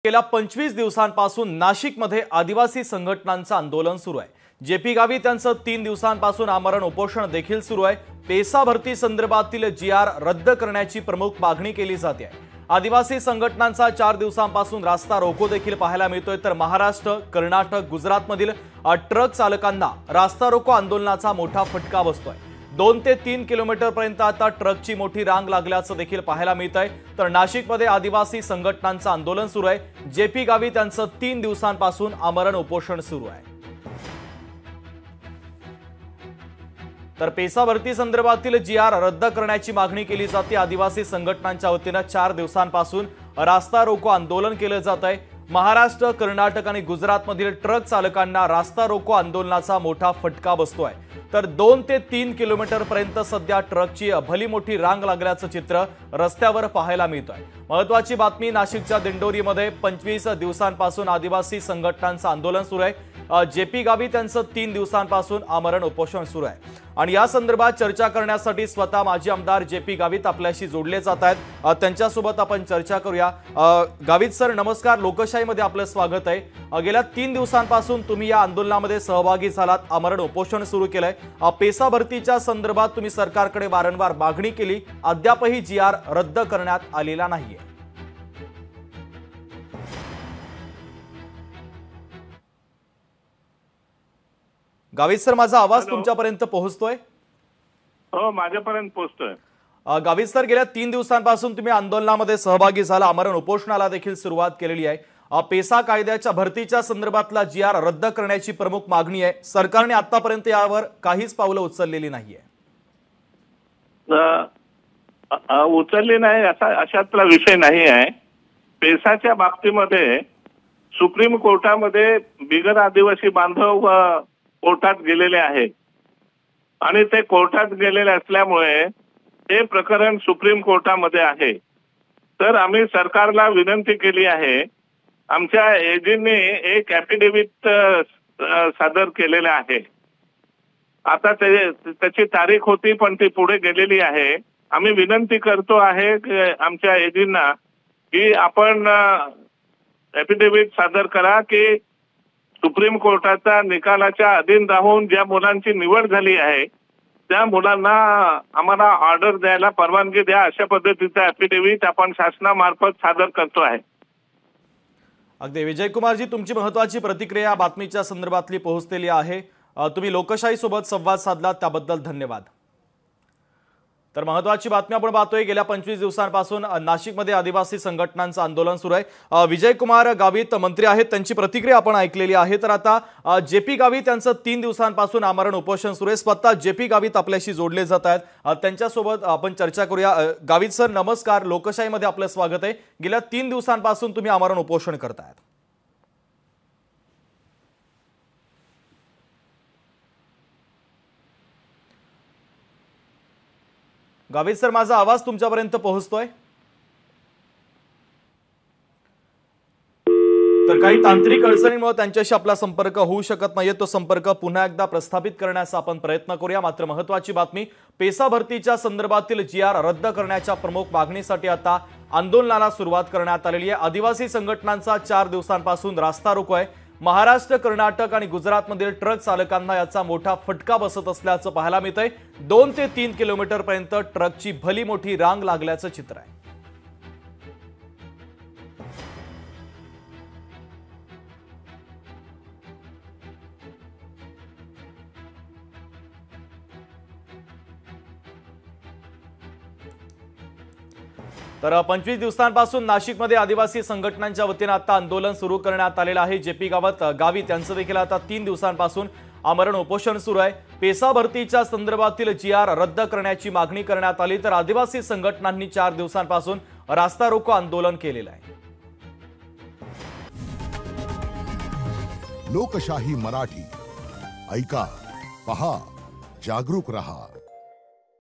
गेल्या 25 दिवसांपासून नाशिकमध्ये आदिवासी संघटनांचं आंदोलन सुरू आहे। जेपी गावी त्यांचं 3 दिवसांपासून आमरण उपोषण देखील सुरू आहे। पेसा भरती संदर्भातील जीआर रद्द करण्याची प्रमुख मागणी केली जाते आहे। आदिवासी संघटनांचा 4 दिवसांपासून रास्ता रोको देखील पाहायला मिळतोय, तर महाराष्ट्र, कर्नाटक, गुजरातमधील ट्रक चालकांना रास्ता रोको आंदोलनाचा मोठा फटका बसतोय। 2 ते 3 किलोमीटर पर्यंत आता ट्रकची मोठी रांग लागल्याचं देखील पाहायला मिळतंय। तर नाशिकमध्ये आदिवासी संघटनांचं आंदोलन सुरू आहे। जेपी गावी त्यांचं 3 दिवसांपासून आमरण उपोषण सुरू आहे। तर पेसा भरती संदर्भातील जीआर रद्द करण्याची मागणी केली जाते। आदिवासी संघटनांच्या वतीने 4 दिवसांपासून रास्ता रोको आंदोलन केलं जात आहे। महाराष्ट्र, कर्नाटक आणि गुजरातमधील ट्रक चालकांना रास्ता रोको आंदोलनाचा मोठा फटका बसतोय। तर 2 ते 3 किलोमीटर पर्यंत सध्या ट्रकची भली मोठी रांग लागल्याचं चित्र रस्त्यावर पाहायला मिळतंय। महत्त्वाची बातमी, नाशिकच्या दिंडोरीमध्ये 25 दिवसांपासून आदिवासी संघटनांचं आंदोलन सुरू आहे। जेपी गावी त्यांचं 3 दिवसांपासून आमरण उपोषण सुरू आहे आणि या संदर्भात चर्चा करण्यासाठी स्वतः माजी आमदार जेपी गावित आपल्याशी जोडले जात आहेत। त्यांच्यासोबत आपण चर्चा करूया। गावित सर, नमस्कार, लोकशाहीमध्ये आपलं स्वागत आहे। गेल्या 3 दिवसांपासून तुम्ही या आंदोलनामध्ये सहभागी झालात, आमरण उपोषण सुरू केलंय। पेसा भरतीच्या संदर्भात तुम्ही सरकारकडे वारंवार मागणी केली, अद्यापही जीआर रद्द करण्यात आलेला नाहीये। गावित सर, माझा आवाज तुमच्यापर्यंत पोहोचतोय? हो, माझ्यापर्यंत पोहोचतोय। गावित सर, गेल्या 3 दिवसांपासून तुम्ही आंदोलनामध्ये सहभागी झाला, आमरण उपोषणाला देखील सुरुवात केलेली आहे। पेसा कायद्याच्या भरतीच्या संदर्भातला जीआर रद्द करण्याची प्रमुख मागणी आहे। सरकारने आतापर्यंत यावर काहीच पावलं उचललेली नाहीये। उचलली नाही अशातला विषय नाही आहे। पेसाच्या बाबतीमध्ये सुप्रीम कोर्टामध्ये बिगर आदिवासी बांधव कोर्टात गेलेले आहे आणि ते कोर्टात गेलेले असल्यामुळे हे प्रकरण सुप्रीम कोर्टामध्ये आहे। तर आम्ही सरकारला विनंती केली आहे, आमच्या एजींनी एक ॲफिडेव्हिट सादर केलेले आहे। आता त्याची तारीख होती पण ती पुढे गेलेली आहे। आम्ही विनंती करतो आहे आमच्या एजींना की आपण ॲफिडेव्हिट सादर करा की सुप्रीम कोर्टाच्या निकालाच्या अधीन राहून ज्या मुलांची निवड झाली आहे त्या मुलांना आम्हाला ऑर्डर द्यायला परवानगी द्या, अशा पद्धतीचा ॲफिडेव्हिट आपण शासनामार्फत सादर करतो आहे। अगदी विजयकुमारजी, तुमची महत्त्वाची प्रतिक्रिया बातमीच्या संदर्भातली पोहोचलेली आहे। तुम्ही लोकशाही सोबत संवाद साधलात त्याबद्दल धन्यवाद। तर महत्त्वाची बातमी आपण पाहतोय, गेल्या 25 दिवसांपासून नाशिकमध्ये आदिवासी संघटनांचं आंदोलन सुरू आहे। विजयकुमार गावित मंत्री आहेत, त्यांची प्रतिक्रिया आपण ऐकलेली आहे। तर आता जेपी गावित त्यांचं 3 दिवसांपासून आमरण उपोषण सुरू आहे। स्वतः जेपी गावित आपल्याशी जोडले जात आहेत, त्यांच्यासोबत आपण चर्चा करूया। गावित सर, नमस्कार, लोकशाहीमध्ये आपलं स्वागत आहे। गेल्या 3 दिवसांपासून तुम्ही आमरण उपोषण करतायत। गावित सर, माझा आवाज तुमच्यापर्यंत पोहोचतोय? तर काही तांत्रिक अडचणींमुळे त्यांच्याशी आपला संपर्क होऊ शकत नाहीये। तो संपर्क पुन्हा एकदा प्रस्थापित करण्याचा आपण प्रयत्न करूया। मात्र महत्त्वाची बातमी, पेसा भरतीच्या संदर्भातील जीआर रद्द करण्याच्या प्रमुख मागणीसाठी आता आंदोलनाला सुरुवात करण्यात आलेली आहे। आदिवासी संघटनांचा 4 दिवसांपासून रास्ता रोको आहे। महाराष्ट्र, कर्नाटक आणि गुजरातमधील ट्रक चालकांना याचा मोठा फटका बसत असल्याचं पाहायला मिळतंय। 2 ते 3 किलोमीटर पर्यंत ट्रकची भली मोठी रांग लागल्याचं चित्र आहे। तर 25 दिवसांपासून नाशिकमध्ये आदिवासी संघटनांच्या वतीने आता आंदोलन सुरू करण्यात आलेलं आहे। जेपी गावित यांचं देखील आता 3 दिवसांपासून आमरण उपोषण सुरू आहे। पेसा भरतीच्या संदर्भातील जीआर रद्द करण्याची मागणी करण्यात आली, तर आदिवासी संघटनांनी 4 दिवसांपासून रास्ता रोको आंदोलन केलेलं आहे। लोकशाही मराठी ऐका, पहा, जागरूक रहा।